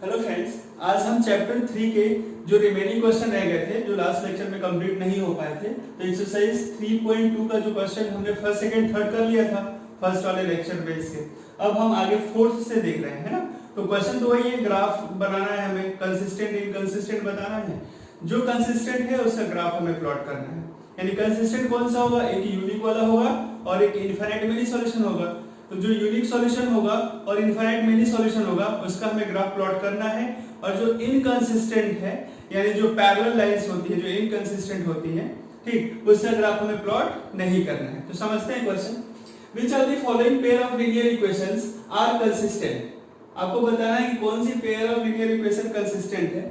Hello friends, आज हम chapter 3 के जो रिमेनिंग क्वेश्चन रह गए थे, जो लास्ट लेक्चर में कंप्लीट नहीं हो पाए थे, तो एक्सरसाइज 3.2 का जो क्वेश्चन हमने फर्स्ट सेकंड थर्ड कर लिया था फर्स्ट वाले लेक्चर बेस के। अब हम आगे फोर्थ से देख रहे हैं, है ना। तो क्वेश्चन तो वही है, ग्राफ बनाना है हमें, कंसिस्टेंट इनकंसिस्टेंट बताना है। जो कंसिस्टेंट है उसका ग्राफ हमें प्लॉट करना है। यानी कंसिस्टेंट कौन सा होगा, एक यूनिक वाला होगा और एक इनफाइनाइट मेनी सॉल्यूशन होगा। तो जो यूनिक सॉल्यूशन होगा और इनफाइनाइट मेनी सॉल्यूशन होगा उसका हमें ग्राफ प्लॉट करना है। और जो इनकंसिस्टेंट है, यानी जो पैरेलल लाइंस होती है जो इनकंसिस्टेंट होती है, ठीक, उसका ग्राफ हमें प्लॉट नहीं करना है। तो समझते हैं question. Which of the following pair of linear equations are consistent? आपको बताना है कि कौन सी pair of linear equation consistent है,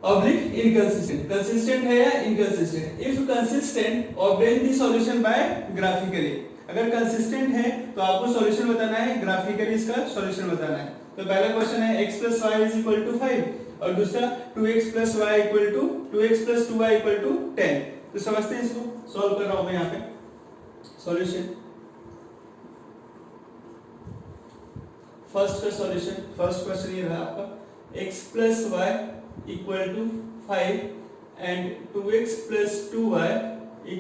ऑब्लिक इनकंसिस्टेंट, कंसिस्टेंट है या inconsistent. If consistent obtain the solution by graphically. अगर कंसिस्टेंट है तो आपको सॉल्यूशन बताना है, ग्राफिकली इसका सॉल्यूशन बताना है। तो पहला क्वेश्चन है x + y = 5 और दूसरा 2x + y = 2x + 2y = 10। तो समझते हैं इसको, सॉल्व कर रहा हूं मैं यहां पे सॉल्यूशन। फर्स्ट का सॉल्यूशन, फर्स्ट क्वेश्चन ये रहा आपका, x + y = 5 and 2x + 2y =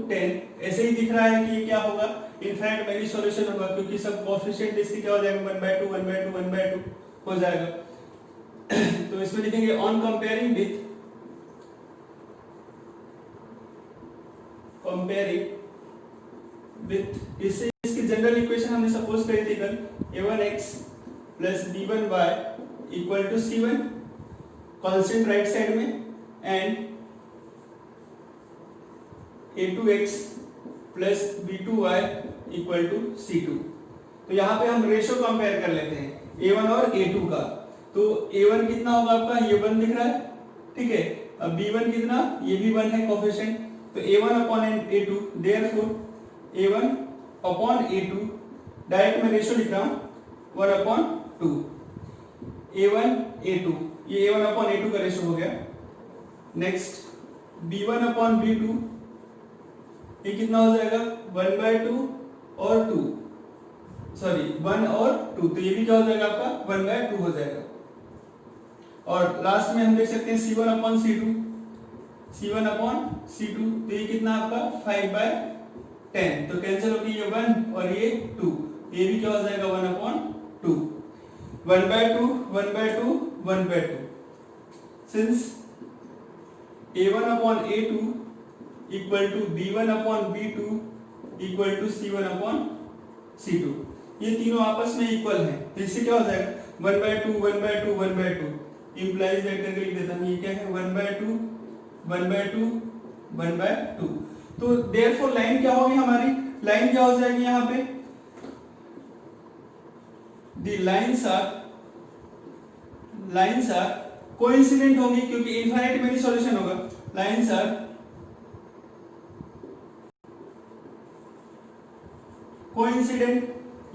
10। ऐसे ही दिख रहा है कि ये क्या होगा, इनफाइनाइट मेनी सॉल्यूशन होगा, क्योंकि सब कोएफिशिएंट इसके क्या हो जाएगा, 1/2 1/2 1/2 हो जाएगा। तो इसमें लिखेंगे ऑन कंपेयरिंग विथ इससे इसकी जनरल इक्वेशन हमने सपोज करी थी कल, a1x + b1y = c1 constant right side में, एंड a2x + b2y = c2। तो यहाँ पे हम रेशो कंपेयर कर लेते हैं a1 और a2 का। तो a1 कितना होगा आपका, ये 1 दिख रहा है, ठीक है। अब b1 कितना, ये भी 1 है कोएफिशिएंट। तो a1/a2, देयरफॉर a1/a2 डायरेक्ट मैं रेशो लिख रहा हूं 1/2 a1 a2, ये a1/a2 का रेशो हो गया। नेक्स्ट b1/b2, ये कितना हो जाएगा, 1/2 और 2, सॉरी 1 और 2, तो ये भी क्या हो जाएगा आपका 1/2 हो जाएगा। और लास्ट में हम देख सकते हैं c1/c2, तो ये कितना आपका 5/10। तो कैंसिल होगी ये 1 और ये 2, ये भी क्या हो जाएगा 1/2, 1/2 1/2 1/2। सिंस a1/a2 = b1/b2 = c1/c2, ये तीनों आपस में इक्वल हैं, तो इससे क्या हो जाएगा 1/2 1/2 1/2 इंप्लाइज दैट करके लिख देता हूं, ये क्या है 1/2 1/2 1/2। तो देयरफॉर लाइन क्या होगी हमारी, लाइन क्या हो जाएगी यहाँ पे, द लाइंस आर कोइंसिडेंट होंगी, क्योंकि इनफाइनाइट मेनी सॉल्यूशन होगा। लाइंस आर कोइंसिडेंट,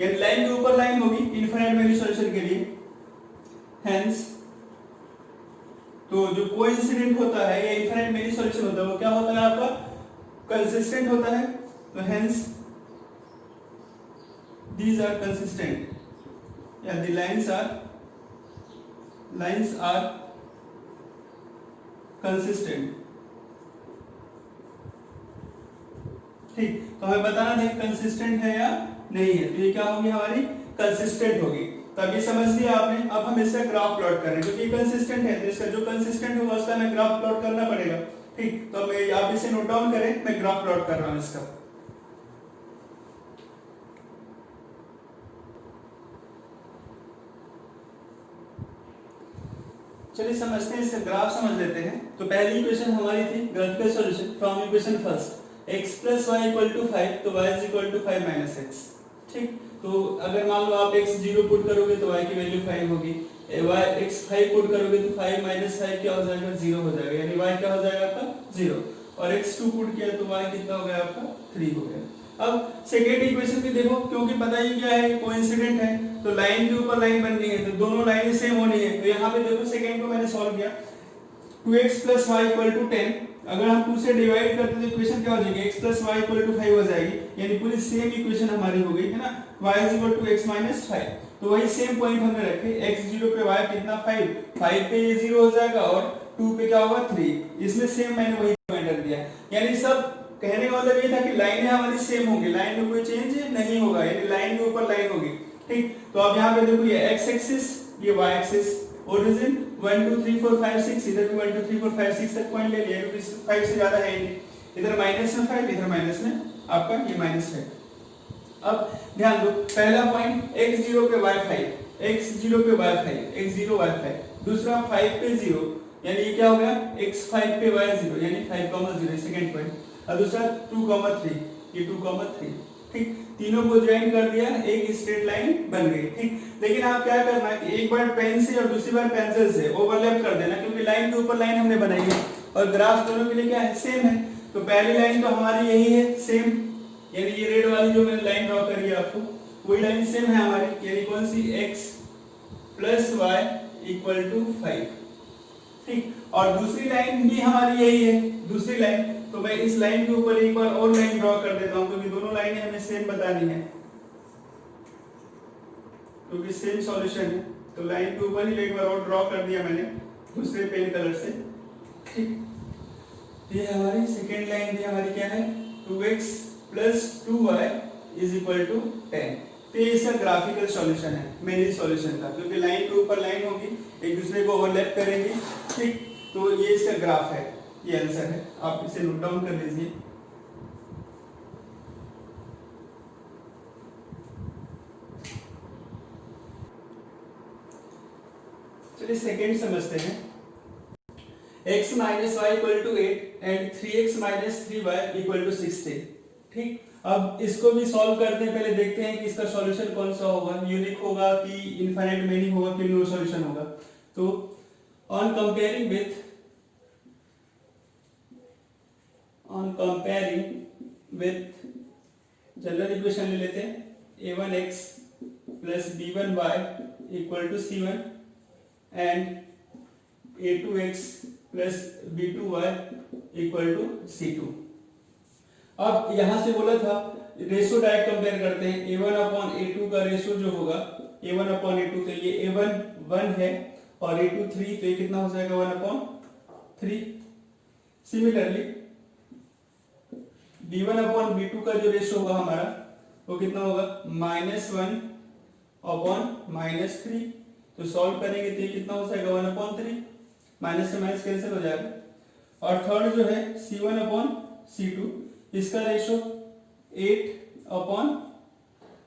यानी लाइन के ऊपर लाइन होगी इनफाइनाइट मेनी सॉल्यूशन के लिए। हेंस, तो जो कोइंसिडेंट होता है या इनफाइनाइट मेनी सॉल्यूशन होता है वो क्या होता है आपका, कंसिस्टेंट होता है। तो hence these are consistent, yeah, the lines are consistent। ठीक, तो हमें बताना है कंसिस्टेंट है या नहीं है। तो ये क्या होगी हमारी, कंसिस्टेंट होगी। तो अभी समझ लिया आपने। अब हम इसका ग्राफ प्लॉट कर रहे हैं, क्योंकि ये कंसिस्टेंट है तो इसका जो कंसिस्टेंट होगा उसका हमें ग्राफ प्लॉट करना पड़ेगा। ठीक, तो मैं आप इसे नोट डाउन करें, मैं ग्राफ प्लॉट कर रहा हूं इसका। चलिए समझते हैं, इसका ग्राफ समझ लेते हैं। तो पहली इक्वेशन हमारी थी graphical solution from equation first, x + y = 5, तो y = 5 - x। ठीक, तो अगर मान लो आप x 0 पुट करोगे तो y की वैल्यू 5 होगी, x 5 पुट करोगे तो 5 - 5 क्या हो जाएगा, 0 हो जाएगा, यानी y क्या हो जाएगा आपका 0। और x 2 पुट किया तो y कितना हो गया आपका 3 हो गया। अब सेकेंड इक्वेशन भी देखो, क्योंकि पता ही क्या है, कोइंसिडेंट है, तो लाइन के ऊपर लाइन बननी है, तो दोनों लाइन सेम होनी है। तो यहाँ पे देखो सेकेंड को मैंने सॉल्व किया, 2x + y = 10, अगर हम 2 से डिवाइड करते तो इक्वेशन क्या हो जाएगी, x + y = 5 हो जाएगी, यानी पूरी सेम इक्वेशन हमारी हो गई है ना, y = x - 5। तो वही सेम पॉइंट हमने रखे, x0 पे y कितना 5 पे ये 0 हो जाएगा और 2 पे क्या होगा 3, इसमें सेम मैंने वही पॉइंट रख दिया। यानी सब कहने का मतलब ये था कि लाइनें हमारी सेम होंगी, लाइन में कोई चेंज नहीं होगा, यानी लाइन के ऊपर लाइन होगी। ठीक, तो अब यहाँ पे देखो ये x एक्सिस, ये y एक्सिस, ओरिजिन 1 2 3 4 5 6, इधर भी 1 2 3 4 5 6 तक पॉइंट ले लिया क्योंकि 5 से ज्यादा है नहीं, इधर माइनस में 5, इधर माइनस में आपका ये माइनस है। अब ध्यान दो, पहला पॉइंट x0 पे y5, x0 पे y5, x0 y5, दूसरा 5 पे 0, यानी ये क्या हो गया x5 पे y0, यानी 5, 0 सेकंड पॉइंट, और दूसरा 2, 3, ये 2, 3। ठीक, तीनों को ज्वाइन कर दिया, एक स्ट्रेट लाइन बन गई। ठीक, लेकिन आप क्या करना है कि एक बार पेन से और दूसरी बार पेंसिल से ओवरलैप कर देना, क्योंकि लाइन के ऊपर लाइन हमने बनाई है और ग्राफ दोनों के लिए क्या है सेम है। तो पहली लाइन तो हमारी यही है सेम, यानी ये रेड वाली जो मैंने लाइन ड्रॉ करी है आपको, वही लाइन सेम है हमारी, यानी कौन सी x plus y equal to 5। ठीक, और दूसरी लाइन भी हमारी यही है, दूसरी लाइन, तो मैं इस लाइन के ऊपर एक बार और लाइन ड्रॉ कर देता हूं क्योंकि दोनों लाइनें हमें सेम बतानी है, क्योंकि सेम सॉल्यूशन है। तो लाइन के ऊपर ही एक बार और ड्रॉ कर दिया मैंने दूसरे पेन कलर से। ठीक, ये हमारी सेकेंड लाइन भी हमारी क्या है 2x plus 2y is equal to 10। तो ये इसका ग्राफिकल सॉल्यूशन है मेरी सॉल्यूशन का, क्योंकि लाइन के ऊपर लाइन होगी, एक दूसरे को ओवरलैप करेंगे। ठीक, तो ये इसका ग्राफ है, ये आंसर है, आप इसे नोट डाउन कर लीजिए। चलिए सेकेंड समझते हैं। x minus y equal to 8 and 3x minus 3y equal to 16। ठीक, अब इसको भी सॉल्व करते हैं, पहले देखते हैं कि इसका सॉल्यूशन कौन सा होगा, यूनिक होगा कि इनफाइनाइट मेनी होगा कि नो सॉल्यूशन होगा। तो on comparing with general equation ले लेते हैं a1x plus b1y equal to c1 and a2x plus b2y equal to c2। अब यहां से बोला था रेशियो डायरेक्ट कंपेयर करते हैं, a1 अपॉन a2 का रेशियो जो होगा a1 अपॉन a2, तो ये a1 1 है और a2 3, तो ये कितना हो जाएगा 1 upon 3। Similarly b1 upon b2 का जो रेशियो होगा हमारा वो कितना होगा -1 अपॉन -3, तो सॉल्व करेंगे तो ये कितना हो जाएगा 1 अपॉन 3, माइनस से माइनस कैंसिल हो जाएगा। और थर्ड जो है c1 अपॉन c2, इसका रेशियो 8 अपॉन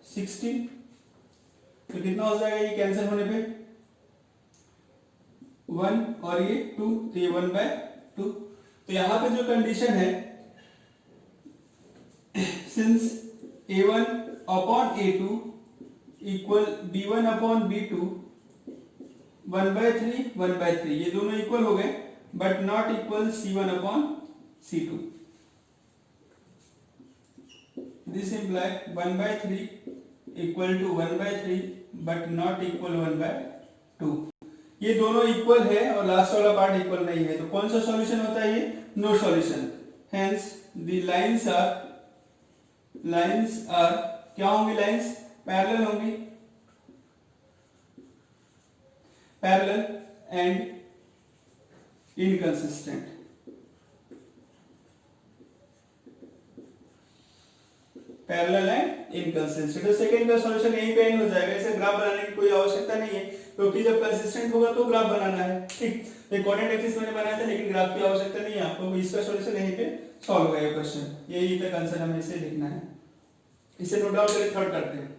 16, तो कितना हो जाएगा ये कैंसिल होने पे 1 और ये 2, तो ये 1/2। तो यहाँ पे जो कंडीशन है, since a1 upon a2 equal b1 upon b2 1/3 1/3, ये दोनों इक्वल हो गए but not equal c1 upon c2। This imply 1/3 equal to 1/3 but not equal 1/2। ये दोनों इक्वल है और लास्ट वाला पार्ट इक्वल नहीं है, तो कौन सा सॉल्यूशन होता है ये no solution. Hence the lines are क्या होंगी, लाइंस पैरेलल होंगी, parallel and inconsistent. Parallel and inconsistent. तो सेकंड का सॉल्यूशन यहीं पे एंड हो जाएगा, इसे ग्राफ बनाने की कोई आवश्यकता नहीं है, क्योंकि जब कंसिस्टेंट होगा तो ग्राफ बनाना है। ठीक, तो कोऑर्डिनेट एक्सिस मैंने बनाया था लेकिन ग्राफ की आवश्यकता नहीं है आपको, इसका सॉल्यूशन यहीं पे सॉल्व होगा ये क्वेश्चन, यही तक आंसर हमें इसे लिखना है। इसे नोट डाउन करके थर्ड करते हैं।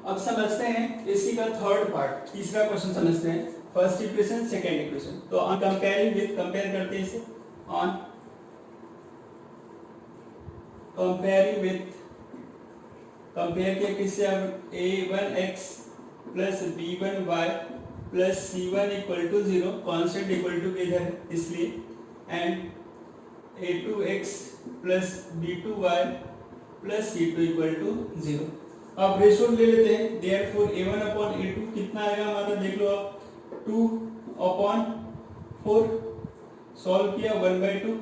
अब समझते हैं इसी का थर्ड पार्ट, तीसरा क्वेश्चन समझते हैं। फर्स्ट इक्वेशन सेकंड इक्वेशन, तो ऑन कंपेयरिंग विद कंपेयर करते हैं इसे, ऑन कंपेयरिंग विथ, कंपेयर किया किससे, अब a1x plus b1y plus c1 equal to 0, constant equal to इधर है इसलिए, and a2x plus b2y plus c2 equal to 0। अब रेशियो ले लेते हैं, देयरफॉर a1 अपॉन a2 कितना आएगा हमारा, देख लो आप 2 अपॉन 4, सॉल्व किया 1/2,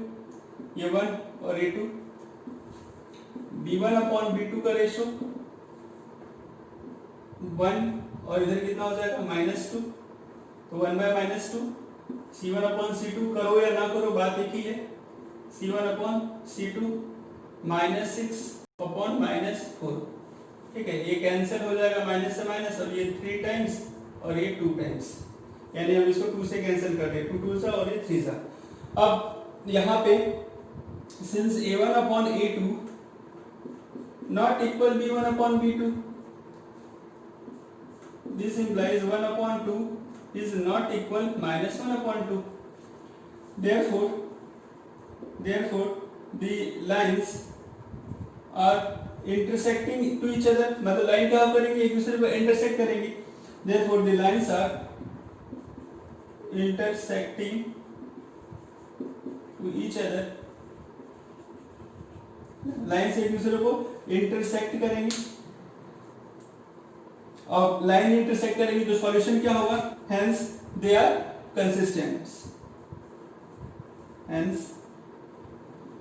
ये 1 और a2 b1 अपॉन b2 का रेशो 1 और इधर कितना हो जाएगा -2, तो 1 बाय -2 c1 अपॉन c2 करो या ना करो बात एक ही है, c1 अपॉन c2 -6 अपॉन -4, ठीक है, ये कैंसिल हो जाएगा माइनस से माइनस, और ये 3 टाइम्स और ये 2 टाइम्स, यानी हम इसको 2 से कैंसिल कर रहे हैं, 2 2 सा और ये 3 सा। अब यहाँ पे since a1 upon a2 not equal b1 upon b2, this implies 1 upon 2 is not equal -1 upon 2. Therefore the lines are intersecting to each other, मतलब लाइन क्या करेंगे, एक दूसरे को इंटरसेक्ट करेंगे। Therefore the lines are intersecting to each other, line से एक दूसरे को इंटरसेक्ट करेंगे, और लाइन इंटरसेक्ट करेंगे तो सॉल्यूशन क्या होगा, hence they are consistent, hence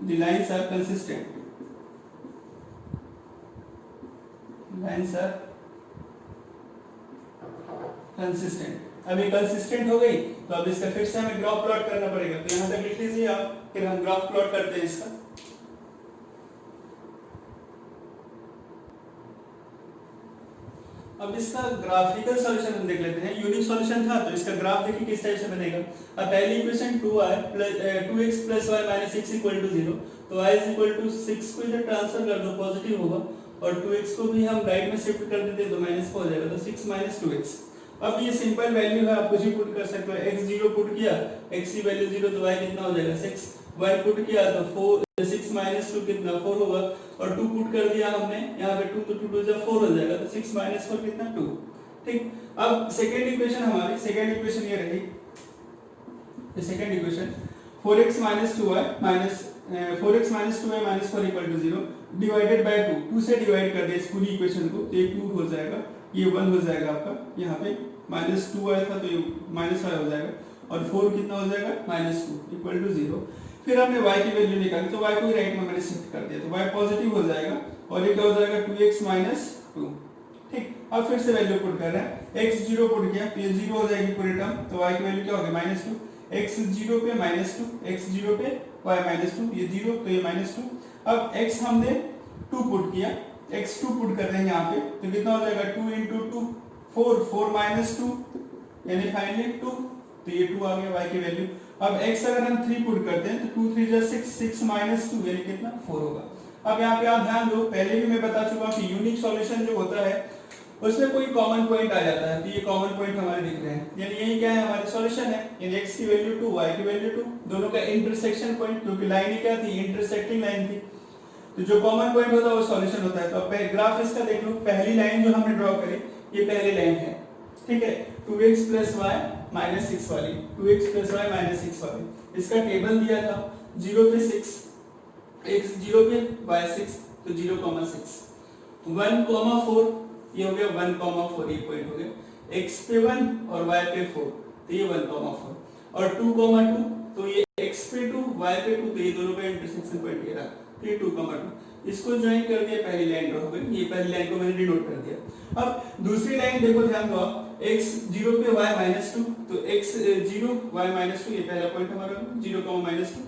the lines are consistent, lines are consistent. अब ये कंसिस्टेंट हो गई तो अब इसका फिर से हमें ग्राफ प्लॉट करना पड़ेगा, तो यहां तक लिख लीजिए आप, फिर हम ग्राफ प्लॉट करते हैं इसका। अब इसका ग्राफिकल सॉल्यूशन हम देख लेते हैं। यूनिक सॉल्यूशन था तो इसका ग्राफ देखिए किस टाइप से बनेगा। अब पहली इक्वेशन 2x + y - 6 = 0, तो y = 6 को इधर ट्रांसफर कर दो, पॉजिटिव होगा, और 2x को भी हम राइट में शिफ्ट कर देते तो माइनस का हो जाएगा, तो 6 - 2x। अब ये सिंपल वैल्यू है, आप कुछ भी पुट कर सकते हो। x 0 पुट किया, x की वैल्यू 0, तो y कितना हो जाएगा 6, 1 पुट किया तो 4, 6 - 2 कितना 4 होगा, और 2 पुट कर दिया हमने यहाँ पे 2, तो 2 2 जा 4 हो जाएगा, तो 6 - 4 कितना 2, ठीक। अब सेकंड इक्वेशन हमारी, सेकंड इक्वेशन ये रही, ये second equation 4x - 2y - 4 = 0 divided by 2, 2 से डिवाइड कर दिया इस पूरी इक्वेशन को, तो ये 2 हो जाएगा, ये 1 हो जाएगा आपका, यहाँ पे -2 आया था तो ये -5 हो जाएगा, और 4 कितना हो जाएगा -2 = 0। फिर हमने y की वैल्यू निकाली, तो y को ही राइट में मैंने शिफ्ट कर दिया, तो y पॉजिटिव हो जाएगा, और ये क्या हो जाएगा 2x - 2, ठीक। अब फिर से वैल्यू पुट कर रहे हैं, x 0 पुट किया तो ये 0 हो जाएगी पूरी टर्म, तो y की वैल्यू क्या होगी -2, x 0 पे -2, x 0 पे y -2, ये 0 तो ये -2। अब x हमने 2 पुट किया, x 2 पुट कर रहे हैं यहाँ पे, तो कितना हो जाएगा 2 × 2 4, 4 - 2 यानी फाइनली 2, तो ये 2 आ गया y की वैल्यू। अब x अगर हम 3 पुट करते हैं तो 2 3 जा 6, 6 - 2 यानी कितना 4 होगा। अब यहाँ पे आप ध्यान दो, पहले भी मैं बता चुका कि यूनिक सॉल्यूशन जो होता है उसमें कोई कॉमन पॉइंट आ जाता है, तो ये कॉमन पॉइंट हमारे दिख रहे हैं, यानी यही क्या है हमारे सॉल्यूशन है, यानी x की वैल्यू 2, y की वैल्यू 2, दोनों का इंटरसेक्शन पॉइंट, क्योंकि लाइन क्या थी, इंटरसेक्टिंग लाइन थी, तो जो कॉमन पॉइंट होता है वो सॉल्यूशन होता है। तो अब ग्राफ इसका देख लो, पहली लाइन जो हमने ड्रॉ करी ये पहली लाइन है, ठीक है, 2x + y - 6 वाली, 2x + y - 6 वाली, इसका टेबल दिया था 0 पे 6, x 0 पे y 6, तो 0,6, 1,4, ये हो गया 1,4, ये पॉइंट हो गया, x पे 1 और y पे 4, तो ये 1,4, और 2,2, तो ये x पे 2 y पे 2, तो ये दोनों का इंटरसेक्शन पॉइंट ये रहा, तो ये 2,2, इसको ज्वाइन कर दिया, पहली लाइन ड्रॉ हो गई, ये पहली लाइन को मैंने डिनोट कर दिया। अब दूसरी लाइन देखो, ध्यान दो आप, x 0 पे y -2, तो x 0 y -2, ये पहला पॉइंट हमारा 0,-2,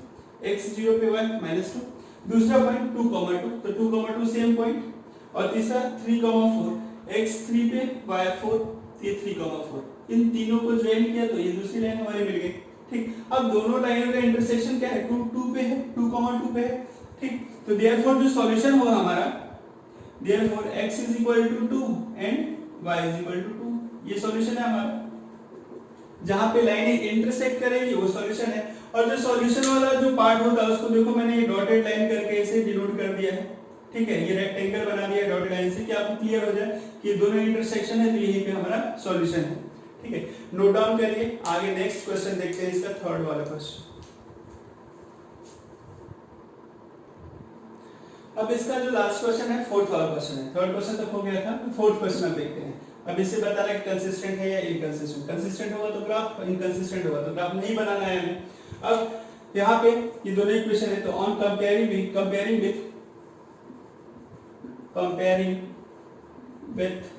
x 0 पे y -2, दूसरा पॉइंट 2,2, तो 2,2 सेम पॉइंट, और तीसरा 3,4, x 3 पे y 4, ये 3,4, इन तीनों को ज्वाइन किया तो ये दूसरी लाइन हमारी मिल गई, ठीक। अब दोनों लाइनों का इंटरसेक्शन क्या है, 2 2 पे है, 2,2 पे है, ठीक। तो देयरफॉर जो सॉल्यूशन होगा हमारा, देयरफॉर x = 2 एंड y = 2, ये सॉल्यूशन है हमारा। जहां पे लाइनें इंटरसेक्ट करेंगी वो सॉल्यूशन है, और जो सॉल्यूशन वाला जो पार्ट होता है उसको देखो मैंने ये डॉटेड लाइन करके ऐसे डिनोट कर दिया है, ठीक है, ये रेक्टेंगल बना दिया डॉटेड लाइन से कि आपको क्लियर हो जाए कि दोनों इंटरसेक्शन है, तो यहीं पे हमारा सॉल्यूशन है, ठीक है। नोट डाउन करिए, आगे नेक्स्ट क्वेश्चन देखते हैं, इसका थर्ड वाला क्वेश्चन। अब इसका जो लास्ट क्वेश्चन है, फोर्थ वाला क्वेश्चन है, थर्ड क्वेश्चन तक हो गया था, फोर्थ क्वेश्चन अब देखते हैं। अब इससे बताना कि कंसिस्टेंट है या इनकंसिस्टेंट, कंसिस्टेंट होगा तो ग्राफ, इनकंसिस्टेंट होगा तो ग्राफ नहीं बनाना है हमें। अब यहाँ पे ये दोनों इक्वेशन है, तो on comparing with comparing with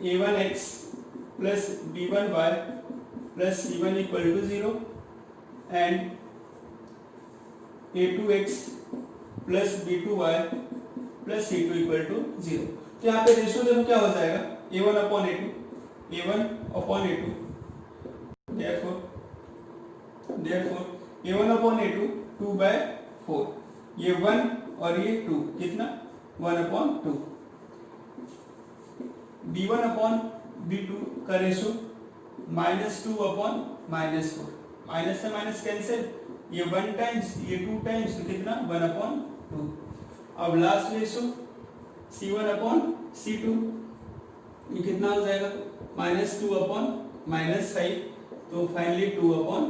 a1x plus b1y plus c1 equal to 0 and a2x plus b2y plus c2 equal to 0। तो यहाँ पे रेशियो देखो क्या हो जाएगा, a1 upon a2, a1 upon a2, therefore a1 upon a2 2/4, ये 1 और ये 2 कितना 1 अपॉन 2, b1 अपॉन b2 का रेशियो -2 अपॉन -4, माइनस से माइनस कैंसिल, ये 1 टाइम्स ये 2 टाइम्स तो कितना 1 अपॉन 2। अब last ratio c1 upon c2, ये कितना हो जाएगा -2 अपॉन -5, तो फाइनली 2 अपॉन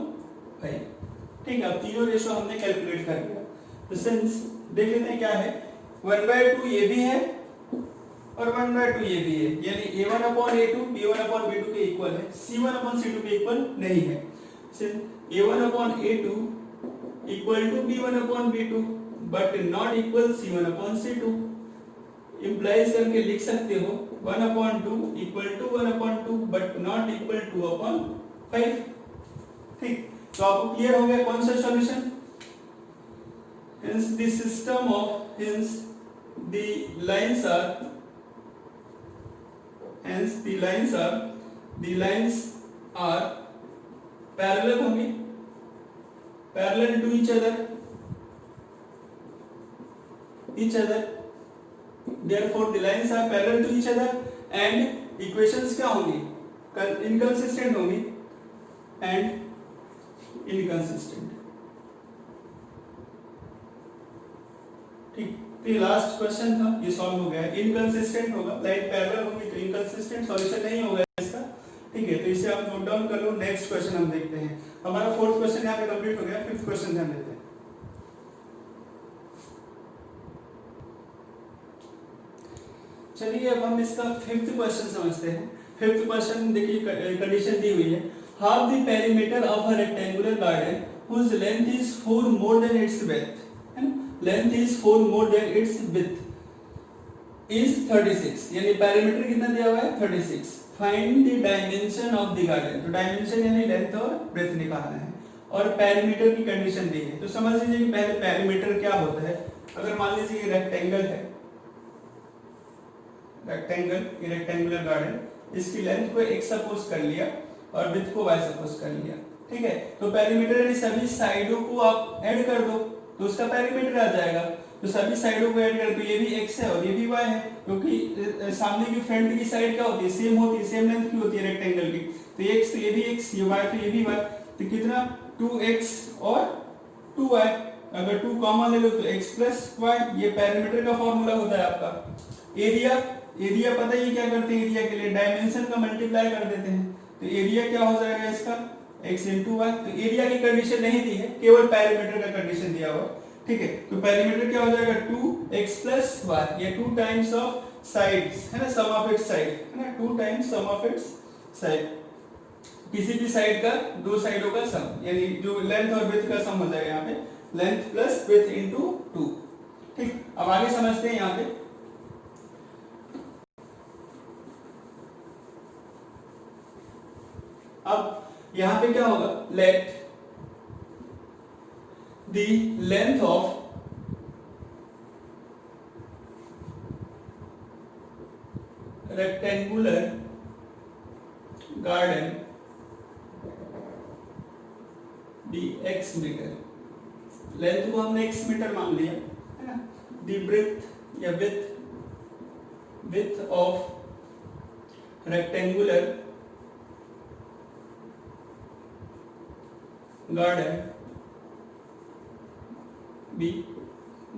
5। ठीक है, अब तीनों रेशियो हमने कैलकुलेट कर लिया। तो सिंस देख लेते हैं क्या है, 1/2 ये भी है और 1/2 ये भी है, यानी a1 upon a2 b1 upon b2 के इक्वल है, c1 अपॉन c2 के इक्वल नहीं है। Since a1 upon a2 equal to b1 upon b2 but not equal c1 upon c2, implies करके लिख सकते हो 1 upon 2 equal to 1 upon 2 but not equal 2 upon 5। ठीक, तो आपको क्लियर हो गया कौन सा solution. Hence the system of the lines are parallel होंगे, parallel to each other, therefore the lines are parallel to each other and equations क्या होंगी, inconsistent होंगी and inconsistent। ठीक, तो ये लास्ट क्वेश्चन था, ये सॉल्व हो गया है। इनकंसिस्टेंट होगा, लाइन पैरेलल होगी तो इनकंसिस्टेंट सॉल्यूशन नहीं होगा इसका। ठीक है, तो इसे आप नोट डाउन कर लो। नेक्स्ट क्वेश्चन हम देखते हैं, हमारा फोर्थ क्वेश्चन यहाँ पे कंप्लीट हो गया, फिफ्थ क्वेश्चन ध्यान देते हैं। चलिए अब हम इसका फिफ्थ क्वेश्चन समझते हैं। फिफ्थ क्वेश्चन देखिए, कंडीशन दी हुई है, half the perimeter of a rectangular garden whose length is 4 more than its width, है ना, length is 4 more than its width is 36, यानी पेरीमीटर कितना दिया हुआ है 36। Find the dimension of the garden, तो डायमेंशन यानी लेंथ और ब्रेथ निकालना है और पेरीमीटर की कंडीशन दी है। तो समझ लीजिए कि पहले पेरीमीटर क्या होता है। अगर मान लीजिए ये रेक्टेंगल है, रेक्टेंगुलर गार्डन, इसकी लेंथ को x सपोज कर लिया और विड्थ को y सपोज कर लिया। ठीक है, तो पेरीमीटर यानी सभी साइडों को आप ऐड कर दो तो उसका पेरीमीटर आ जाएगा। तो सभी साइडों को ऐड कर दो, ये भी x है और ये भी y है, क्योंकि सामने की फ्रंट की साइड क्या होती है, सेम होती है, सेम लेंथ की होती है रेक्टेंगल की। तो ये x तो ये भी x, ये y तो ये भी y, तो कितना 2x और 2y, अगर 2 कॉमन ले लो तो x प्लस y, ये पेरीमीटर का फॉर्मूला होता है आपका। एरिया पता ही क्या करते हैं, एरिया के लिए डायमेंशन का मल्टीप्लाई कर देते हैं, तो एरिया क्या हो जाएगा इसका x into y। तो एरिया की कंडीशन नहीं दी है, केवल पेरीमीटर का कंडीशन दिया हुआ। ठीक है, तो पेरीमीटर क्या हो जाएगा 2x plus y, ये 2 टाइम्स ऑफ साइड्स है ना, सम ऑफ इट्स साइड है ना, 2 times sum of its side, किसी भी साइड का दो साइडों का सम, यानी जो लेंथ और विड्थ का सम हो जाएगा यहाँ पे, लेंथ प्लस विड्थ इनटू 2। ठीक, अब आगे समझते हैं यहाँ पे। अब यहां पे क्या होगा, let the length of rectangular garden the x metre, length को हमने x मीटर मान लिया है ना, दी ब्रेथ या width of rectangular garden be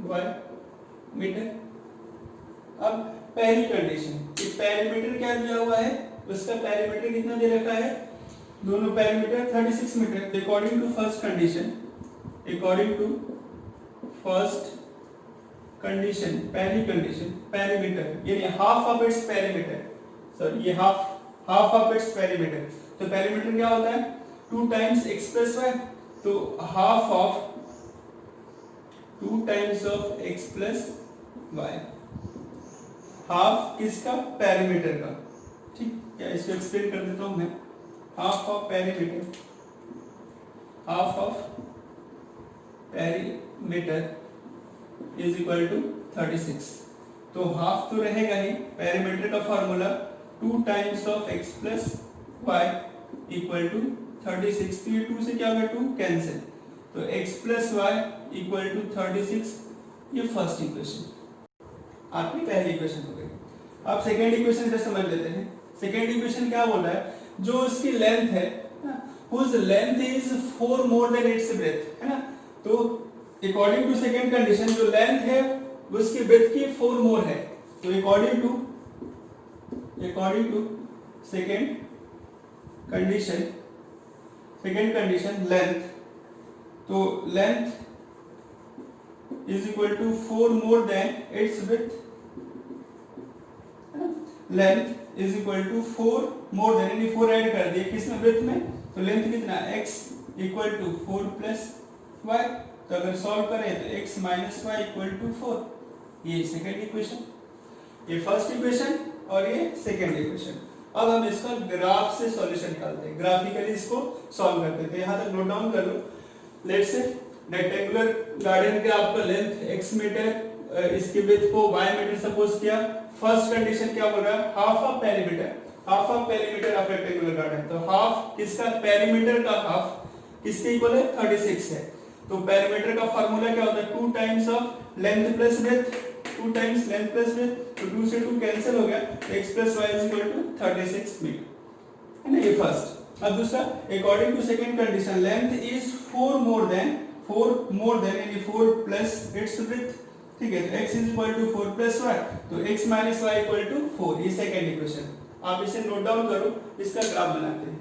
y metre. अब पहली कंडीशन, पेरीमीटर क्या दिया हुआ है, उसका पेरीमीटर कितना दे रखा है, दोनों perimeter 36 metre. According to first condition, पहली कंडीशन पेरीमीटर यानी half of its perimeter, sorry ये हाफ ऑफ इट्स पेरीमीटर। तो पेरीमीटर क्या होता है 2 टाइम्स x प्लस y, तो half of 2 times of x plus y half किसका, पेरीमीटर का। ठीक, क्या इसको एक्सप्लेन कर देता हूं मैं। Half of perimeter, half of perimeter is equal to 36। तो हाफ तो रहेगा ही, पेरीमीटर का formula 2 times of x plus y equal to 36। तो ये 2 से क्या होगा, 2 कैंसिल, तो x plus y equal to 36। ये फर्स्ट इक्वेशन, आपकी पहली इक्वेशन हो गई। अब सेकेंड इक्वेशन से समझ लेते हैं। सेकेंड इक्वेशन क्या बोल रहा है, जो उसकी लेंथ है, whose length is 4 more than its breadth, है ना। तो अकॉर्डिंग टू सेकेंड कंडीशन जो लेंथ है उसकी ब्रेथ की 4 मोर है। तो according to second condition length, तो length is equal to 4 more than its breadth. Length is equal to 4 more than, यानी 4 ऐड कर दिए किसमें, ब्रेथ में। तो लेंथ कितना, x equal to 4 plus y. तो अगर सॉल्व करें तो x minus y equal to 4। ये सेकेंड इक्वेशन, ये फर्स्ट इक्वेशन और ये सेकेंड इक्वेशन। अब हम इसका ग्राफ से सॉल्यूशन निकालते हैं, ग्राफिकली इसको सॉल्व करते हैं। तो यहाँ तक नोट डाउन कर लो। लेट्स से रेक्टेंगुलर गार्डन के आपका लेंथ x मीटर, इसके विड्थ को y मीटर सपोज किया। फर्स्ट कंडीशन क्या बोल रहा है, half of perimeter of rectangular garden. तो हाफ किसका, पेरीमीटर का हाफ किसके इक्वल है, 36 है। तो पेरीमीटर का फार्मूला क्या होता है, 2 times of length plus breadth, 2 times length plus breadth. तो 2 से 2 कैंसिल हो गया, तो x plus y is equal to 36 metre, है ना। ये फर्स्ट। अब दूसरा, according to second condition length is 4 more than यानी 4 प्लस इट्स ब्रेथ। ठीक है, तो x is equal to 4 plus y, तो x minus y equal to 4। ये सेकंड इक्वेशन, आप इसे नोट डाउन करो, इसका ग्राफ बनाते हैं।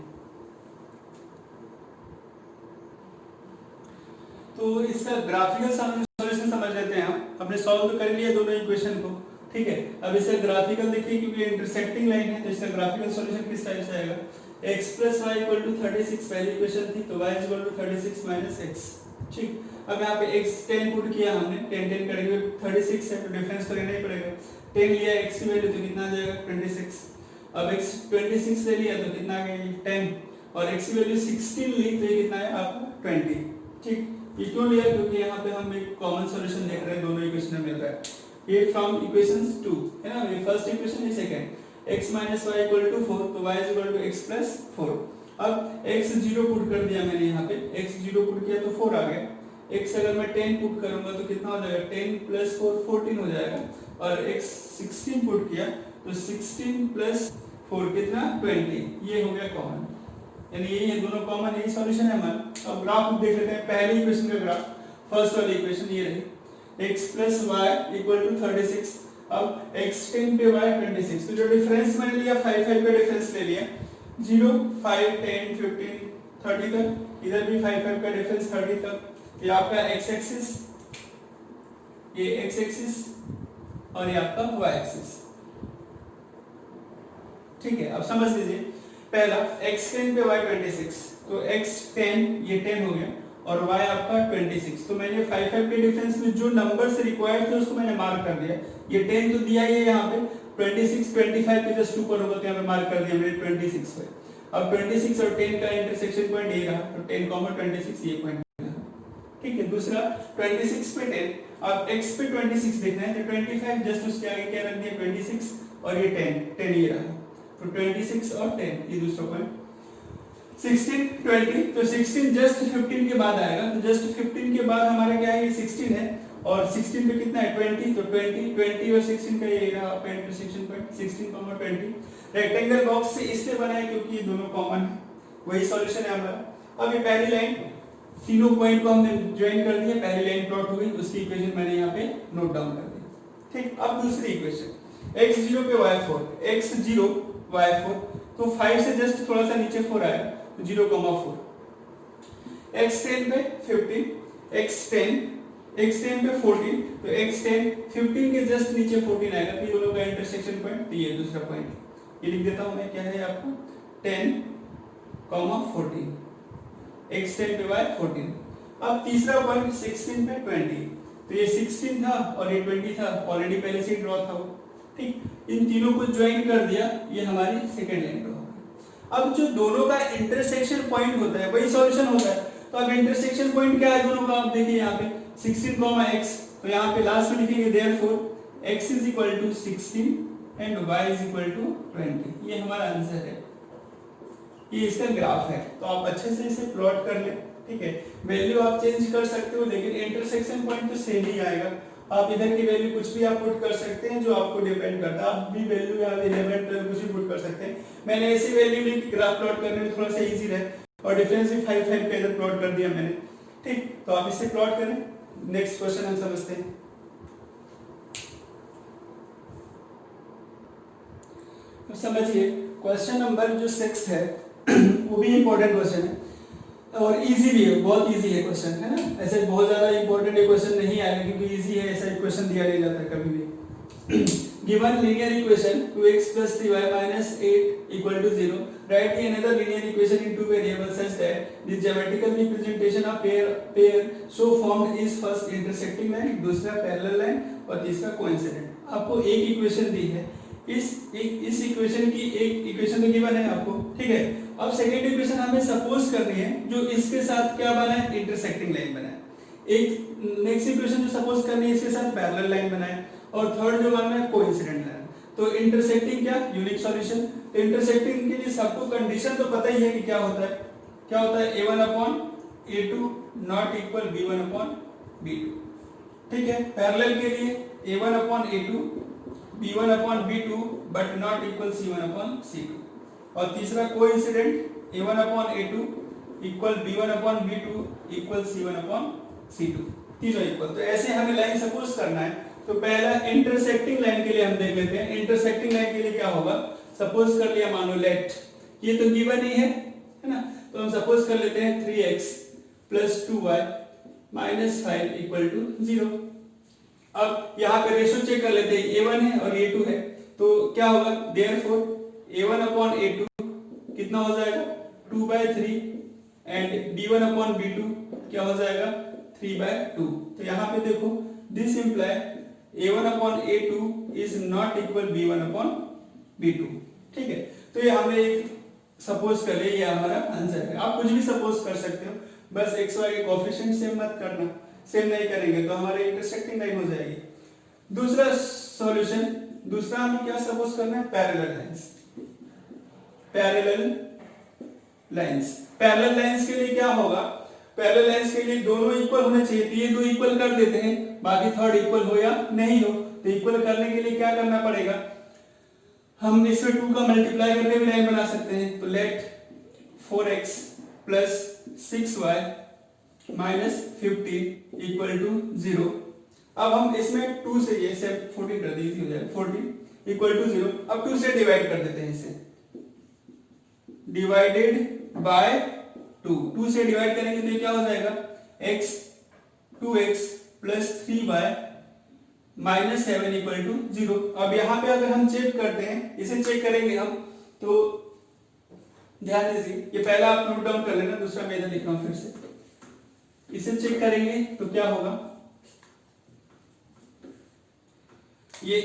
तो इसका ग्राफिकल सॉल्यूशन समझ लेते हैं हम। हमने सॉल्व तो कर लिया दोनों इक्वेशन को, ठीक है। अब इसका ग्राफिकल देखिए, क्योंकि इंटरसेक्टिंग लाइन है, तो इसका ग्राफिकल सॉल्यूशन किस टाइप से आएगा, x plus y equal to 36 पहली इक्वेशन थी, तो y is equal to 36 minus x। ठीक, अब यहाँ पे x 10 पुट किया हमने, 10 करेंगे 36 है, तो डिफरेंस तो लेना ही पड़ेगा। 10 लिया x की वैल्यू तो कितना आ जाएगा, 26। अब x 26 ले लिया तो कितना आ गया, 10, और x की वैल्यू 16 ली तो ये कितना है आपका 20। ठीक, ये क्यों लिया, क्योंकि यहाँ पे हम एक कॉमन सॉल्यूशन देख रहे हैं, दोनों इक्वेशन में मिल रहा है। ये फ्रॉम इक्वेशंस 2 है ना, ये फर्स्ट इक्वेशन, ये second. x minus y equal to 4, तो y is equal to x plus 4। अब x 0 पुट कर दिया मैंने यहाँ पे, x 0 पुट किया तो 4 आ गया। x अगर मैं 10 पुट करूंगा तो कितना हो जाएगा, 10 प्लस 4 14 हो जाएगा। और x 16 पुट किया तो 16 प्लस 4 कितना, 20। ये हो गया कॉमन, यानी ये दोनों कॉमन, यही सॉल्यूशन है हमारा। अब ग्राफ देख लेते हैं, पहली इक्वेशन का ग्राफ, फर्स्ट वाली इक्वेशन ये रही, x plus y equal to 36। अब x 10 पे y 26, तो जो डिफरेंस मैंने लिया 5 5 का डिफरेंस ले लिया, 0 5 10 15 30 तक, इधर भी 5 5 का डिफरेंस 30 तक। ये आपका x एक्सिस, ये x एक्सिस और ये आपका y एक्सिस। ठीक है, अब समझ लीजिए, पहला x10 पे y 26, तो x10 ये 10 हो गया और y आपका 26। तो मैंने 5 5 के डिफरेंस में जो नंबर से रिक्वायर्ड थे उसको मैंने मार्क कर दिया। ये 10 तो दिया ही है यहाँ पे, 26 25 पे जस्ट ऊपर होगा, तो यहाँ पे मार्क कर दिया मैंने 26 पे। अब 26 और 10 का इंटरसेक्शन पॉइंट ये रहा, तो 10, 26 ये पॉइंट। ठीक है, दूसरा 26 पे 10, अब x पे 26 देखना है, तो 25 जस्ट उसके आगे क्या रख दिया, 26 और ये 10 ये रहा, तो 26 और 10 ये दूसरा पॉइंट। 16 20, तो 16 जस्ट 15 के बाद आएगा, तो जस्ट 15 के बाद हमारा क्या है, ये 16 है, और 16 पे कितना है 20, तो 20 और 16 का ये रहा आपका इंटरसेक्शन पॉइंट, 16, 20। रेक्टेंगल बॉक्स से इसलिए बनाया क्योंकि ये दोनों कॉमन है, वही सॉल्यूशन है हमारा। अब ये पहली लाइन, तीनों पॉइंट को हमने ज्वाइन कर दिया, पहली लाइन प्लॉट हो गई, उसकी इक्वेशन मैंने यहाँ पे नोट डाउन कर दी। ठीक, अब दूसरी इक्वेशन, x0 पे y4, x0 y4, तो 5 से जस्ट थोड़ा सा नीचे 4 आएगा, तो 0,4। x10 पे 15, x10 पे 14, तो x10 15 के जस्ट नीचे 14 आएगा, तो ये दोनों का इंटरसेक्शन पॉइंट, ये दूसरा पॉइंट, ये लिख देता हूं मैं, क्या है आपको 10, 14, x10 पे y 14। अब तीसरा पॉइंट 16 पे 20, तो ये 16 था और ये 20 था, ऑलरेडी पहले से ड्रॉ था वो। ठीक, इन तीनों को ज्वाइन कर दिया, ये हमारी सेकेंड लाइन पे होगा। अब जो दोनों का इंटरसेक्शन पॉइंट होता है वही सॉल्यूशन होता है। तो अब इंटरसेक्शन पॉइंट क्या है दोनों का, आप देखिए यहाँ पे 16, x, तो यहाँ पे लास्ट में लिखेंगे therefore x is equal to 16 and y is equal to 20। ये हमारा आंसर है, ये इसका ग्राफ है। तो आप अच्छे से इसे प्लॉट कर ले, ठीक है। वैल्यू आप चेंज कर सकते हो, लेकिन इंटरसेक्शन पॉइंट तो सेम ही आएगा। आप इधर की वैल्यू कुछ भी आप पुट कर सकते हैं जो आपको डिपेंड करता है। आप भी वैल्यू यहाँ 11, 12 कुछ भी पुट कर सकते हैं। मैंने ऐसी वैल्यू ली कि ग्राफ प्लॉट करने में थोड़ा सा इजी रहे, और डिफरेंस भी 5 5 पे इधर प्लॉट कर दिया मैंने, ठीक। तो आप इसे प्लॉट करें। नेक्स्ट क्वेश्चन हम समझते हैं। तो समझिए क्वेश्चन नंबर जो 6 है वो भी इंपॉर्टेंट क्वेश्चन है और इजी भी है, बहुत इजी है क्वेश्चन, है ना। ऐसे बहुत ज्यादा इंपॉर्टेंट ये क्वेश्चन नहीं आएगा क्योंकि इजी है, ऐसा क्वेश्चन दिया नहीं जाता कभी भी। Given linear equation 2x + 3y - 8 = 0, write the another linear equation in two variables such that the geometrical representation of pair so formed is first intersecting line, दूसरा पैरेलल लाइन और तीसरा कोइंसिडेंट। आपको एक इक्वेशन दी है, इस इक्वेशन की एक equation तो गिवन है आपको, ठीक है। अब सेकंड इक्वेशन हमें सपोज करनी है जो इसके साथ क्या बना है, इंटरसेक्टिंग लाइन बना है। एक नेक्स्ट इक्वेशन जो सपोज करनी है इसके साथ पैरेलल लाइन बना है, और थर्ड जो बनना है कोइंसिडेंट लाइन। तो इंटरसेक्टिंग क्या, यूनिक सॉल्यूशन। तो इंटरसेक्टिंग के लिए सबको कंडीशन तो पता ही है कि क्या होता है, क्या होता है, a1/a2 नॉट इक्वल b1/b2, ठीक है। पैरेलल के लिए a1/a2 b1/b2 but not equal c1/c2, और तीसरा coincident a1/a2 equal b1/b2 equal c1/c2, तीनों इक्वल। तो ऐसे हमें लाइन सपोज करना है। तो पहला इंटरसेक्टिंग लाइन के लिए हम देख लेते हैं। इंटरसेक्टिंग लाइन के लिए क्या होगा, सपोज कर लिया, मानो लेट, ये तो गिवन ही है ना। तो हम सपोज कर लेते हैं 3x + 2y - 5 = 0। अब यहाँ पे रेशो चेक कर लेते हैं, a1 है और a2 है, तो क्या होगा, देयरफॉर a1/a2 कितना हो जाएगा 2/3 एंड b1/b2 क्या हो जाएगा 3/2। तो यहाँ पे देखो this imply a1/a2 is not equal b1/b2, ठीक है। तो ये हमने एक सपोज कर लिया, ये हमारा आंसर है। आप कुछ भी सपोज कर सकते हो, बस x y के कोएफिशिएंट सेम मत करना, सेम नहीं करेंगे तो हमारे इंटरसेक्टिंग लाइन हो जाएगी। दूसरा सॉल्यूशन, दूसरा हमें क्या सपोज करना है, parallel lines. Parallel lines, parallel lines के लिए क्या होगा, पैरेलल लाइंस के लिए दोनों इक्वल होने चाहिए। तो ये दो इक्वल कर देते हैं, बाकी थर्ड इक्वल हो या नहीं हो। तो इक्वल करने के लिए क्या करना पड़ेगा, हम इसमें 2 का मल्टीप्लाई करके भी लाइन बना सकते हैं। तो लेट 4x + 6y - 15 = 0। अब हम इसमें 2 से ये से 40 कर दीजिए, हो जाएगा 40 = 0। अब 2 से डिवाइड कर देते हैं इसे, डिवाइडेड बाय 2 से डिवाइड करेंगे तो क्या हो जाएगा, x 2x + 3y - 7 = 0। अब यहाँ पे अगर हम चेक करते हैं, इसे चेक करेंगे हम, तो ध्यान दीजिए, ये पहला आप नोट डाउन कर लेना, दूसरा मैं इधर लिख रहा हूं फिर से। इसे चेक करेंगे तो क्या होगा, ये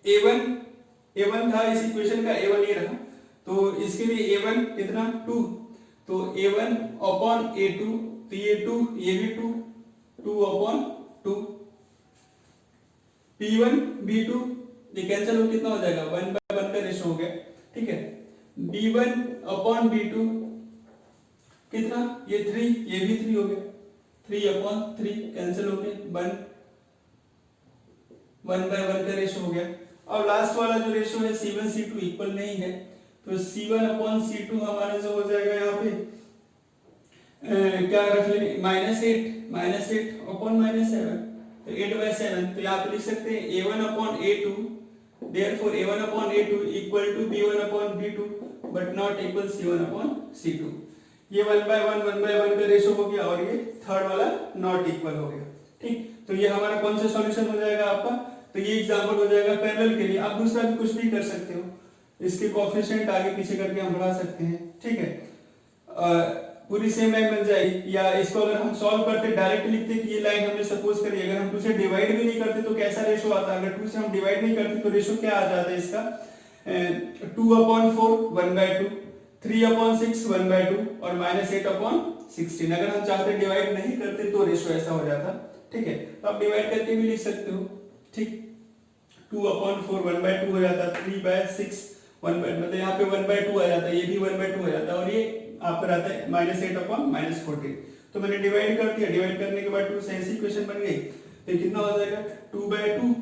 a1 था, इस इक्वेशन का a1 ये रहा, तो इसके लिए a1 कितना 2, तो a1/a2, तो ये 2, ये भी 2/2, p1 b2 ये कैंसिल हो, कितना हो जाएगा 1/1 का रेशो हो गया, ठीक है। b1/b2 कितना, ये 3, ये भी 3 हो गया, 3/3 कैंसिल हो गया, 1/1 का रेशो हो गया। अब लास्ट वाला जो रेशो है c1 c2 इक्वल नहीं है, तो c1/c2 हमारे जो हो जाएगा यहाँ पे क्या रख लेंगे, -8/-7, तो 8/7। तो यहाँ पे लिख सकते हैं a1/a2, therefore a1/a2 = b1/b2 but not equal c1/c2। ये 1/1 का रेशो हो गया, और ये थर्ड वाला नॉट इक्वल हो गया, ठीक। तो ये हमारा कौन सा सॉल्यूशन हो जाएगा आपका, तो ये एग्जांपल हो जाएगा पैरेलल के लिए। आप दूसरा भी कुछ भी कर सकते हो, इसके कोएफिशिएंट आगे पीछे करके हम बढ़ा सकते हैं, ठीक है। पूरी सेम लाइन बन जाएगी। या इसको अगर हम सॉल्व करते डायरेक्ट लिखते कि ये लाइन हमने सपोज करी, अगर हम 2 से डिवाइड भी नहीं करते तो कैसा रेशो आता, अगर 2 से हम डिवाइड नहीं करते तो रेशो क्या आ जाता है इसका 2/4 1/2, 3/6 1/2 और -8/16। अगर हम चाहते डिवाइड नहीं करते तो रेशो ऐसा हो जाता, ठीक है। तो आप डिवाइड करके भी लिख सकते हो, ठीक। 2/4 1/2 हो जाता, 3/6 1/2, मतलब यहाँ पे 1/2 आ जाता है, ये भी 1/2 आ जाता है, और ये आपका रहता है -8/14। तो मैंने डिवाइड कर दिया, डिवाइड करने के बाद 2 से ऐसी इक्वेशन बन गई, तो कितना हो जाएगा 2/2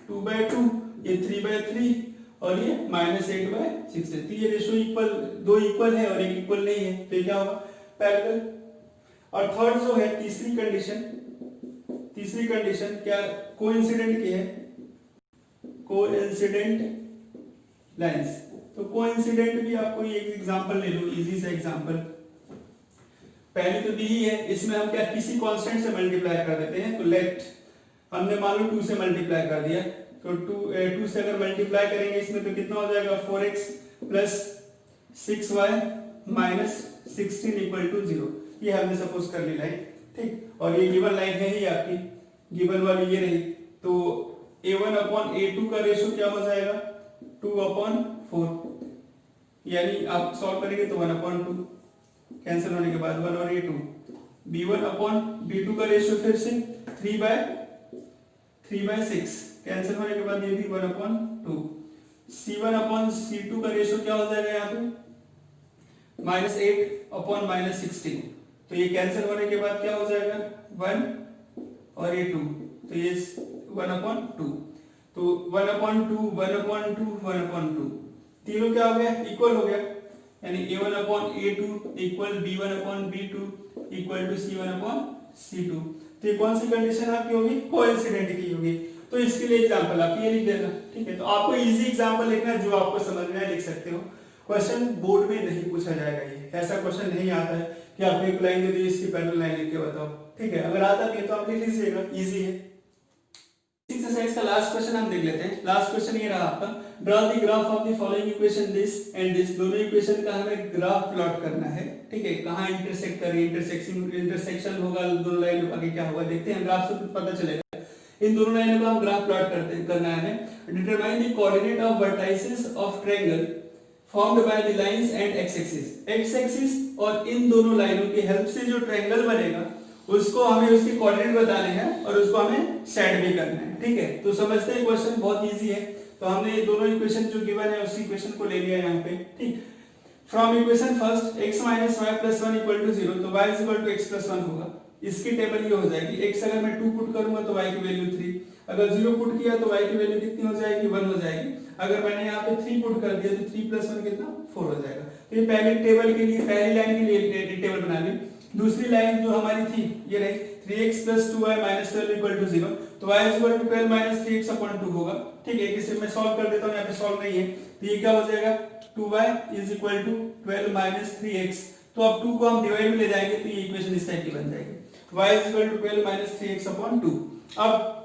2/2, ये 3/3 और ये -8/16। तो ये रेशो इक्वल, दो इक्वल है और एक इक्वल नहीं है, तो क्या होगा पैरेलल। और थर्ड जो है तीसरी कंडीशन क्या कोइंसिडेंट की है, कोइंसिडेंट लाइंस। तो कोइंसिडेंट भी आपको ये एग्जांपल ले लो, इजी सा एग्जांपल। पहले तो दी ही है, इसमें हम क्या किसी कांस्टेंट से मल्टीप्लाई कर देते हैं। तो लेट हमने मान लो 2 से मल्टीप्लाई कर दिया, तो 2 से अगर मल्टीप्लाई करेंगे इसमें तो कितना हो जाएगा 4x plus 6y minus 16 equal to 0। ये हमने सपोज कर ली लाइन, ठीक। और ये गिवन लाइन है ही आपकी, गिवन वाली ये रही। तो a1/a2 का रेशो क्या हो जाएगा 2/4, यानी आप सॉल्व करेंगे तो 1/2 कैंसिल होने के बाद 1 और a2। b1/b2 का रेशो फिर से 3/6 कैंसिल होने के बाद ये भी 1/2। c1/c2 का रेशो क्या हो जाएगा यहाँ पे -8/16। तो ये कैंसिल होने के बाद क्या हो जाएगा 1 और ये 2, तो ये 1/2। तो 1/2 1/2 1/2 तीनों क्या हो गया इक्वल हो गया, यानी a1/a2 equal b1/b2 equal to c1/c2। तो ये कौन सी कंडीशन आपकी होगी कोइंसिडेंट की होगी। तो इसके लिए एग्जांपल आप ये लिख देना, ठीक है। तो आपको इजी एग्जांपल लिखना है, जो आपको समझ में लिख सकते हो। क्वेश्चन बोर्ड में नहीं पूछा जाएगा, ये ऐसा क्वेश्चन नहीं आता है कि आपको एक लाइन दे दी इसकी पैरेलल लाइन लिख के बताओ, ठीक है। अगर आता भी है तो आप लिख लीजिएगा, इजी है। एक्सरसाइज का लास्ट क्वेश्चन हम देख लेते हैं। लास्ट क्वेश्चन ये रहा आपका, draw the graph of the following equation this and this. दोनों इक्वेशन का हमें ग्राफ प्लॉट करना है, ठीक है। कहां इंटरसेक्ट कर रही है, इंटरसेक्शन होगा दोनों लाइनों का, क्या होगा देखते हैं, ग्राफ से पता चलेगा। इन दोनों लाइनों का हम ग्राफ प्लॉट करना है हमें। Determine the coordinate of vertices of triangle formed by the lines and x axis और इन दोनों लाइनों की हेल्प से जो ट्रायंगल बनेगा उसको हमें उसके कोऑर्डिनेट बताने हैं और उसको हमें सेट भी करना है, ठीक है। तो समझते हैं, क्वेश्चन बहुत इजी है। तो हमने ये दोनों इक्वेशन जो गिवन है उसी इक्वेशन को ले लिया यहाँ पे, ठीक। From equation first x - y + 1 = 0, तो y = x + 1 होगा। इसकी टेबल ये हो जाएगी, x अगर मैं 2 पुट करूंगा तो y की वैल्यू 3, अगर 0 पुट किया तो y की वैल्यू कितनी हो जाएगी 1 हो जाएगी। अगर मैंने यहाँ पे 3 पुट कर दिया तो 3 + 1 कितना 4 हो जाएगा। तो ये पहली टेबल के लिए, पहली लाइन के लिए टेबल बना ली। दूसरी लाइन जो हमारी थी ये रही 3x + 2y - 12 = 0, तो y = 12 - 3x/2 होगा, ठीक है। इसे मैं सॉल्व कर देता हूं, यहाँ पे सॉल्व नहीं है, तो ये क्या हो जाएगा 2y = 12 - 3x। तो अब 2 को हम डिवाइड में ले जाएंगे तो ये इक्वेशन इस टाइप की बन जाएगी, y = 12 - 3x/2। अब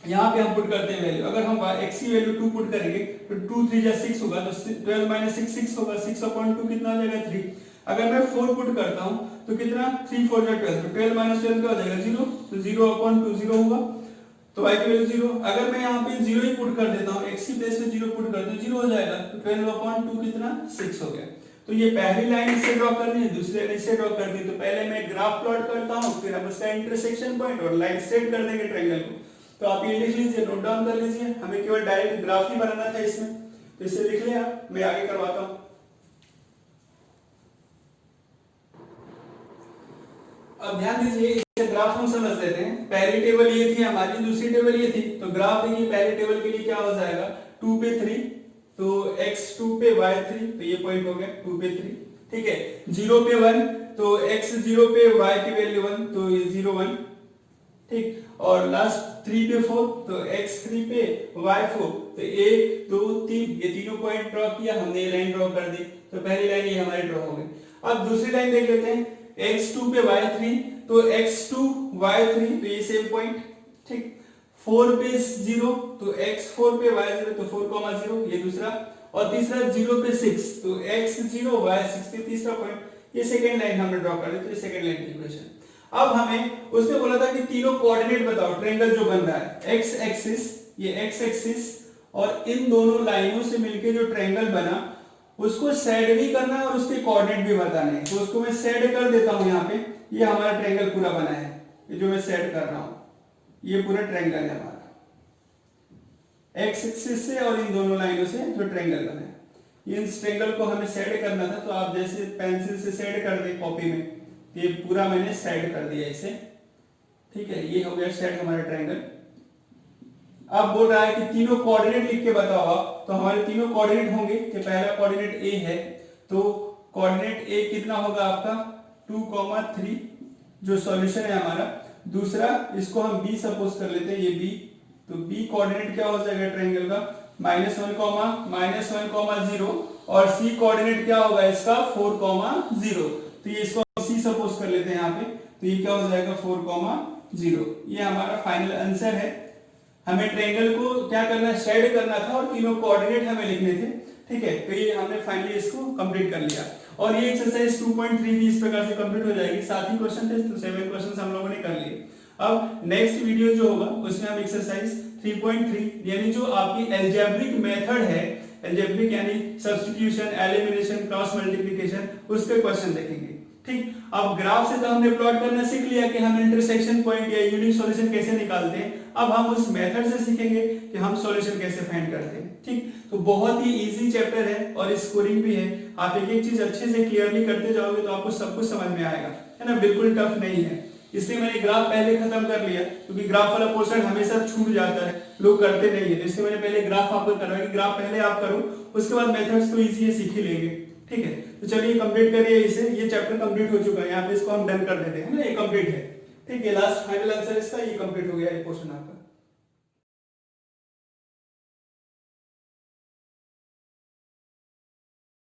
यहाँ पे हम पुट करते हैं वैल्यू, अगर हम x की वैल्यू 2 पुट करेंगे तो 2 3 जा 6 होगा, तो 12 - 6 6 होगा, 6/2 कितना आ जाएगा 3। अगर मैं 4 पुट करता हूं तो कितना 3 4 जा 12, तो 12 - 12 क्या हो जाएगा 0, तो 0/2 0 होगा, तो y की वैल्यू 0। अगर मैं यहाँ पे 0 ही पुट कर देता हूँ, x की प्लेस पे 0 पुट कर दूं 0 हो जाएगा, तो 12/2 कितना 6 हो गया। तो ये पहली लाइन इससे ड्रॉ करनी है, दूसरी लाइन इससे ड्रॉ करनी है। तो पहले मैं ग्राफ प्लॉट करता हूँ, फिर हम उसका इंटरसेक्शन पॉइंट और लाइन सेट कर देंगे ट्रायंगल को। तो आप ये लिख लीजिए, नोट डाउन कर लीजिए, हमें केवल डायरेक्ट ग्राफ ही बनाना था इसमें, तो इसे लिख लिया, मैं आगे करवाता हूँ। अब ध्यान दीजिए, इसे ग्राफ हम समझ लेते हैं। पहली टेबल ये थी हमारी, दूसरी टेबल ये थी, तो ग्राफ देखिए पहली टेबल के लिए क्या हो जाएगा 2 पे 3, तो x 2 पे y 3, तो ये पॉइंट हो गया 2 पे 3, ठीक है। 0 पे 1, तो x 0 पे y की वैल्यू 1, तो ये 0 1, ठीक। और लास्ट 3 पे 4, तो x 3 पे y 4, तो 1 2 3, ये तीनों पॉइंट ड्रॉ किया हमने, ये लाइन ड्रॉ कर दी, तो पहली लाइन ये हमारी ड्रॉ हो गई। अब दूसरी लाइन देख लेते हैं, x2 पे y3, तो x2 y3, तो ये सेम पॉइंट, ठीक। 4 पे 0, तो x4 पे y0, तो 4,0, ये दूसरा। और तीसरा 0 पे 6, तो x0 y6, तीसरा पॉइंट। ये सेकंड लाइन हमने ड्रॉ कर दी, तो ये सेकंड लाइन की इक्वेशन। अब हमें उसने बोला था कि तीनों कोऑर्डिनेट बताओ ट्रायंगल जो बन रहा है, एक्स एक्सिस, ये एक्स एक्सिस और इन दोनों लाइनों से मिलके जो ट्रायंगल बना उसको सेड भी करना है और उसके कोऑर्डिनेट भी बताने हैं। तो उसको मैं सेड कर देता हूं यहाँ पे, ये हमारा ट्रायंगल पूरा बना है, ये जो मैं सेड कर रहा हूं ये पूरा ट्रायंगल है हमारा एक्स एक्सिस से और इन दोनों लाइनों से जो ट्रायंगल बना है। इस ट्रायंगल को हमें सेड करना था, तो आप जैसे पेंसिल से सेड कर दे कॉपी में, ये पूरा मैंने सेड कर दिया इसे, ठीक है, ये हो गया सेड हमारा ट्रायंगल। अब बोल रहा है कि तीनों कोऑर्डिनेट लिख के बताओ आप, तो हमारे तीनों कोऑर्डिनेट होंगे कि पहला कोऑर्डिनेट ए है, तो कोऑर्डिनेट ए कितना होगा आपका 2,3 जो सॉल्यूशन है हमारा। दूसरा इसको हम बी सपोज कर लेते हैं, ये बी, तो बी कोऑर्डिनेट क्या हो जाएगा ट्रायंगल का -1,0 और सी कोऑर्डिनेट क्या होगा इसका 4,0, तो ये इसको सी सपोज कर लेते हैं यहाँ पे, तो ये क्या हो जाएगा 4,0। ये हमारा फाइनल आंसर है। हमें ट्रायंगल को क्या करना है, शेड करना था और तीनों कोऑर्डिनेट हमें लिखने थे, ठीक है, तो ये हमने फाइनली इसको कंप्लीट कर लिया और ये एक्सरसाइज 2.3 भी इस प्रकार से कंप्लीट हो जाएगी। 7 ही क्वेश्चन थे, तो 7 क्वेश्चन हम लोगों ने कर लिए। अब नेक्स्ट वीडियो जो होगा उसमें हम एक्सरसाइज 3.3 यानी जो आपकी अलजेब्रिक मेथड है, अलजेब्रिक यानी सब्स्टिट्यूशन, एलिमिनेशन, क्रॉस मल्टीप्लिकेशन, उसके क्वेश्चन देखेंगे। ठीक, अब ग्राफ से तो हमने प्लॉट करना सीख लिया कि हम इंटरसेक्शन पॉइंट या यूनिक सॉल्यूशन कैसे निकालते हैं। अब हम उस मेथड से सीखेंगे कि हम सॉल्यूशन कैसे फाइंड करते हैं। ठीक, तो बहुत ही इजी चैप्टर है और स्कोरिंग भी है। आप एक एक चीज अच्छे से क्लियरली करते जाओगे तो आपको सब कुछ समझ में आएगा, है ना, बिल्कुल टफ नहीं है। इसलिए मैंने ग्राफ पहले खत्म कर लिया, क्योंकि ग्राफ वाला पोर्शन हमेशा छूट जाता है, लोग करते नहीं है, इसलिए मैंने पहले ग्राफ आपको करवाया कि ग्राफ पहले आप करो, उसके बाद मेथड्स तो इजी है, सीख ही लेंगे। ठीक है, तो चलिए कंप्लीट करिए इसे, ये चैप्टर कंप्लीट हो चुका है, यहाँ पे इसको हम डन कर देते हैं ना, ये कंप्लीट है। ठीक है, लास्ट फाइनल आंसर इसका ये कंप्लीट हो गया, ये पोर्शन आपका।